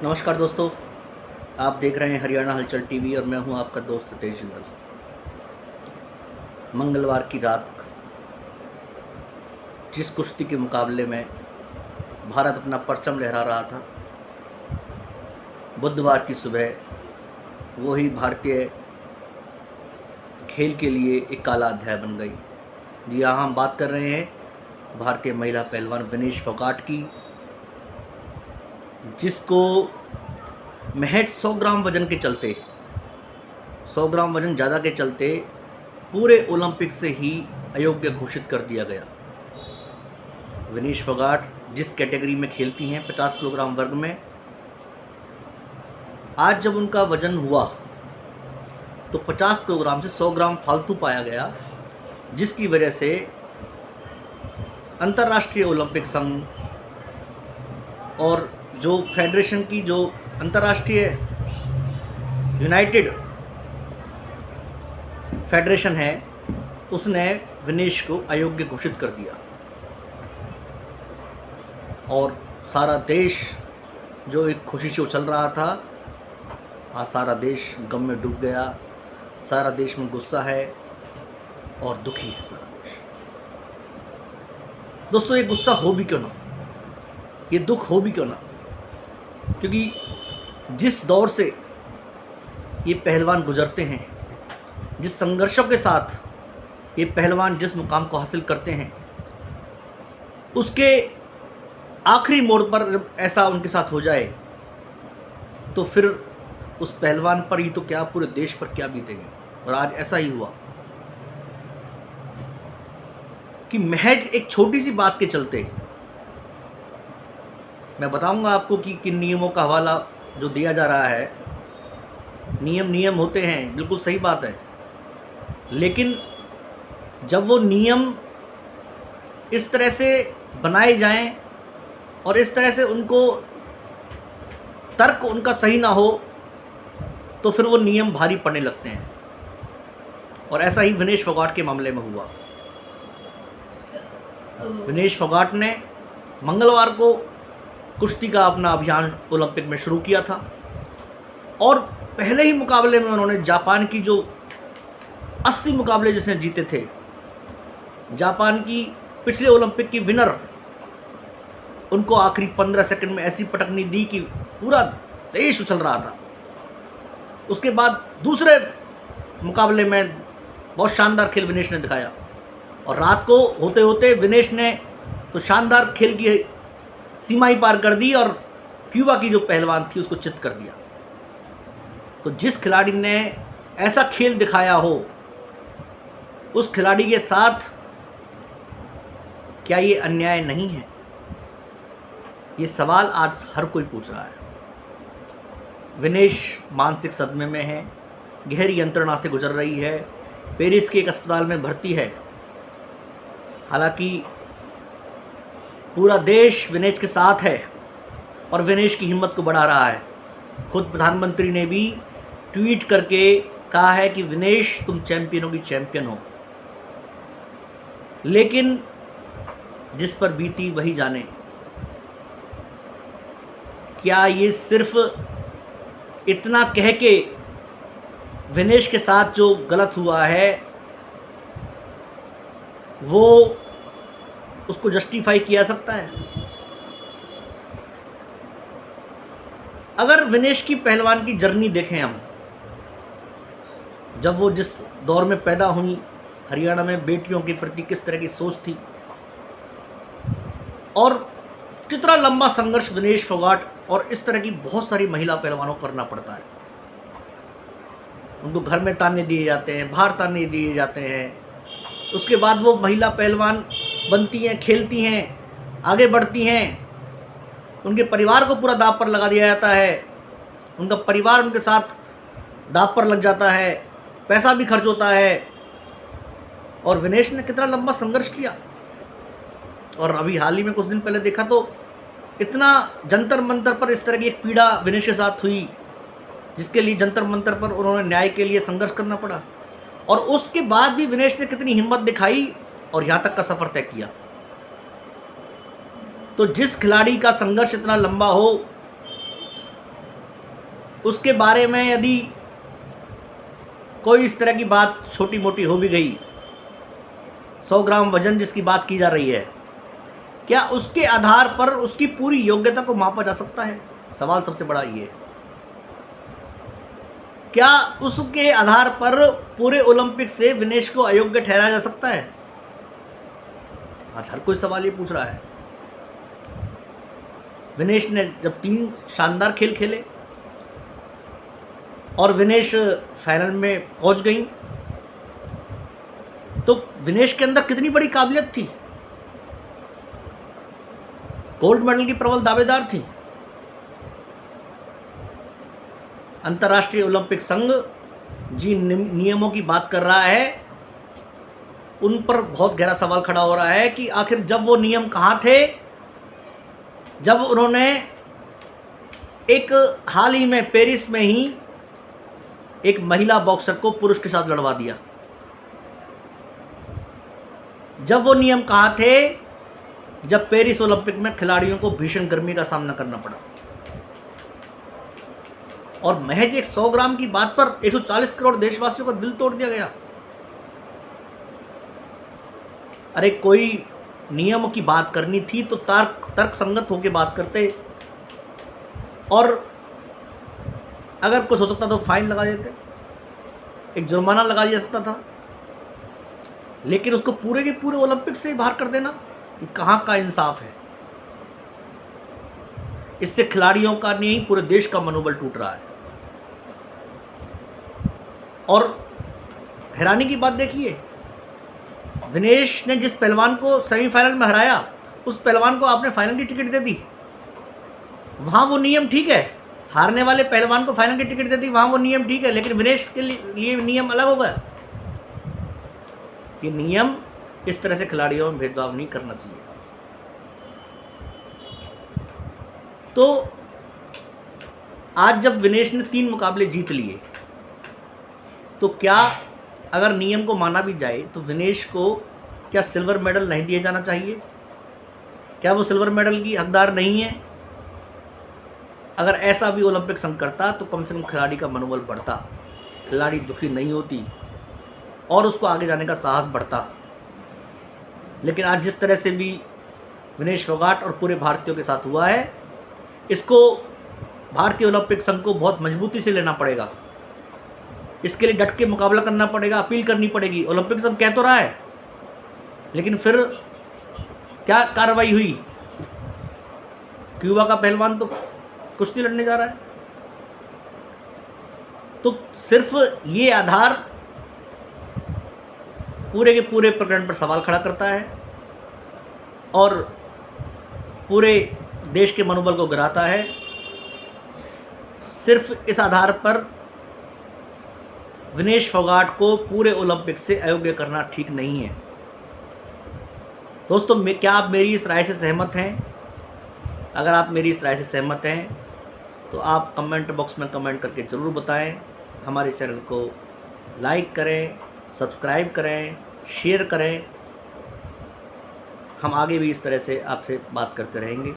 नमस्कार दोस्तों, आप देख रहे हैं हरियाणा हलचल टीवी और मैं हूं आपका दोस्त तेज जिंदल। मंगलवार की रात जिस कुश्ती के मुकाबले में भारत अपना परचम लहरा रहा था, बुधवार की सुबह वही भारतीय खेल के लिए एक काला अध्याय बन गई। जी हाँ, हम बात कर रहे हैं भारतीय महिला पहलवान विनेश फोगाट की, जिसको महज 100 ग्राम वज़न के चलते 100 ग्राम वज़न ज़्यादा के चलते पूरे ओलंपिक से ही अयोग्य घोषित कर दिया गया। विनेश फोगाट जिस कैटेगरी में खेलती हैं 50 किलोग्राम वर्ग में, आज जब उनका वज़न हुआ तो 50 किलोग्राम से 100 ग्राम फालतू पाया गया, जिसकी वजह से अंतर्राष्ट्रीय ओलंपिक संघ और जो फेडरेशन की जो अंतर्राष्ट्रीय यूनाइटेड फेडरेशन है, उसने विनेश को अयोग्य घोषित कर दिया और सारा देश जो एक खुशी से उछल रहा था, आज सारा देश गम में डूब गया। सारा देश में गुस्सा है और दुखी है सारा देश। दोस्तों, ये गुस्सा हो भी क्यों ना, ये दुख हो भी क्यों ना, क्योंकि जिस दौर से ये पहलवान गुजरते हैं, जिस संघर्षों के साथ ये पहलवान जिस मुकाम को हासिल करते हैं, उसके आखिरी मोड़ पर जब ऐसा उनके साथ हो जाए तो फिर उस पहलवान पर ही तो क्या, पूरे देश पर क्या बीतेंगे। और आज ऐसा ही हुआ कि महज एक छोटी सी बात के चलते, मैं बताऊंगा आपको कि किन नियमों का हवाला जो दिया जा रहा है। नियम होते हैं, बिल्कुल सही बात है, लेकिन जब वो नियम इस तरह से बनाए जाएं और इस तरह से उनको तर्क उनका सही ना हो तो फिर वो नियम भारी पड़ने लगते हैं। और ऐसा ही विनेश फोगाट के मामले में हुआ। विनेश फोगाट ने मंगलवार को कुश्ती का अपना अभियान ओलंपिक में शुरू किया था और पहले ही मुकाबले में उन्होंने जापान की जो 80 मुकाबले जिसने जीते थे, जापान की पिछले ओलंपिक की विनर, उनको आखिरी 15 सेकंड में ऐसी पटकनी दी कि पूरा देश उछल रहा था। उसके बाद दूसरे मुकाबले में बहुत शानदार खेल विनेश ने दिखाया और रात को होते होते विनेश ने तो शानदार खेल की सीमा ही पार कर दी और क्यूबा की जो पहलवान थी उसको चित कर दिया। तो जिस खिलाड़ी ने ऐसा खेल दिखाया हो, उस खिलाड़ी के साथ क्या ये अन्याय नहीं है? ये सवाल आज हर कोई पूछ रहा है। विनेश मानसिक सदमे में है, गहरी यंत्रणा से गुजर रही है, पेरिस के एक अस्पताल में भर्ती है। हालांकि पूरा देश विनेश के साथ है और विनेश की हिम्मत को बढ़ा रहा है। खुद प्रधानमंत्री ने भी ट्वीट करके कहा है कि विनेश, तुम चैंपियनों की चैंपियन हो। लेकिन जिस पर बीती वही जाने। क्या ये सिर्फ इतना कह के विनेश के साथ जो गलत हुआ है वो उसको जस्टिफाई किया जा सकता है? अगर विनेश की पहलवान की जर्नी देखें हम, जब वो जिस दौर में पैदा हुई, हरियाणा में बेटियों के प्रति किस तरह की सोच थी और कितना लंबा संघर्ष विनेश फोगाट और इस तरह की बहुत सारी महिला पहलवानों को करना पड़ता है। उनको घर में ताने दिए जाते हैं, बाहर ताने दिए जाते हैं, उसके बाद वो महिला पहलवान बनती हैं, खेलती हैं, आगे बढ़ती हैं, उनके परिवार को पूरा दांव पर लगा दिया जाता है, उनका परिवार उनके साथ दांव पर लग जाता है, पैसा भी खर्च होता है। और विनेश ने कितना लंबा संघर्ष किया। और अभी हाल ही में कुछ दिन पहले देखा तो इतना जंतर मंतर पर इस तरह की एक पीड़ा विनेश के साथ हुई, जिसके लिए जंतर मंतर पर उन्होंने न्याय के लिए संघर्ष करना पड़ा। और उसके बाद भी विनेश ने कितनी हिम्मत दिखाई और यहाँ तक का सफ़र तय किया। तो जिस खिलाड़ी का संघर्ष इतना लंबा हो, उसके बारे में यदि कोई इस तरह की बात छोटी मोटी हो भी गई, 100 ग्राम वजन जिसकी बात की जा रही है, क्या उसके आधार पर उसकी पूरी योग्यता को मापा जा सकता है? सवाल सबसे बड़ा ये है। क्या उसके आधार पर पूरे ओलंपिक से विनेश को अयोग्य ठहराया जा सकता है? आज हर कोई सवाल ये पूछ रहा है। विनेश ने जब 3 शानदार खेल खेले और विनेश फाइनल में पहुंच गई, तो विनेश के अंदर कितनी बड़ी काबिलियत थी, गोल्ड मेडल की प्रबल दावेदार थी। अंतर्राष्ट्रीय ओलंपिक संघ जिन नियमों की बात कर रहा है उन पर बहुत गहरा सवाल खड़ा हो रहा है कि आखिर जब वो नियम कहाँ थे, जब उन्होंने एक हाल ही में पेरिस में ही एक महिला बॉक्सर को पुरुष के साथ लड़वा दिया। जब वो नियम कहाँ थे, जब पेरिस ओलंपिक में खिलाड़ियों को भीषण गर्मी का सामना करना पड़ा और महज एक 100 ग्राम की बात पर 140 करोड़ देशवासियों का दिल तोड़ दिया गया। अरे कोई नियम की बात करनी थी तो तर्क संगत होकर बात करते, और अगर कुछ हो सकता तो फाइन लगा देते, एक जुर्माना लगा दिया सकता था। लेकिन उसको पूरे के पूरे ओलंपिक से बाहर कर देना, ये कहाँ का इंसाफ है? इससे खिलाड़ियों का नहीं, पूरे देश का मनोबल टूट रहा है। और हैरानी की बात देखिए, विनेश ने जिस पहलवान को सेमीफाइनल में हराया, उस पहलवान को आपने फाइनल की टिकट दे दी। वहाँ वो नियम ठीक है, हारने वाले पहलवान को फाइनल की टिकट दे दी, वहाँ वो नियम ठीक है, लेकिन विनेश के लिए नियम अलग हो गया। ये नियम इस तरह से खिलाड़ियों में भेदभाव नहीं करना चाहिए। तो आज जब विनेश ने 3 मुकाबले जीत लिए, तो क्या अगर नियम को माना भी जाए तो विनेश को क्या सिल्वर मेडल नहीं दिया जाना चाहिए? क्या वो सिल्वर मेडल की हकदार नहीं है? अगर ऐसा भी ओलंपिक संघ करता तो कम से कम खिलाड़ी का मनोबल बढ़ता, खिलाड़ी दुखी नहीं होती और उसको आगे जाने का साहस बढ़ता। लेकिन आज जिस तरह से भी विनेश फोगाट और पूरे भारतीयों के साथ हुआ है, इसको भारतीय ओलंपिक संघ को बहुत मजबूती से लेना पड़ेगा। इसके लिए डट के मुकाबला करना पड़ेगा, अपील करनी पड़ेगी। ओलंपिक संघ कह तो रहा है, लेकिन फिर क्या कार्रवाई हुई? क्यूबा का पहलवान तो कुश्ती लड़ने जा रहा है। तो सिर्फ ये आधार पूरे के पूरे प्रकरण पर सवाल खड़ा करता है और पूरे देश के मनोबल को गिराता है। सिर्फ इस आधार पर विनेश फोगाट को पूरे ओलंपिक से अयोग्य करना ठीक नहीं है। दोस्तों, क्या आप मेरी इस राय से सहमत हैं? अगर आप मेरी इस राय से सहमत हैं तो आप कमेंट बॉक्स में कमेंट करके ज़रूर बताएं। हमारे चैनल को लाइक करें, सब्सक्राइब करें, शेयर करें। हम आगे भी इस तरह से आपसे बात करते रहेंगे।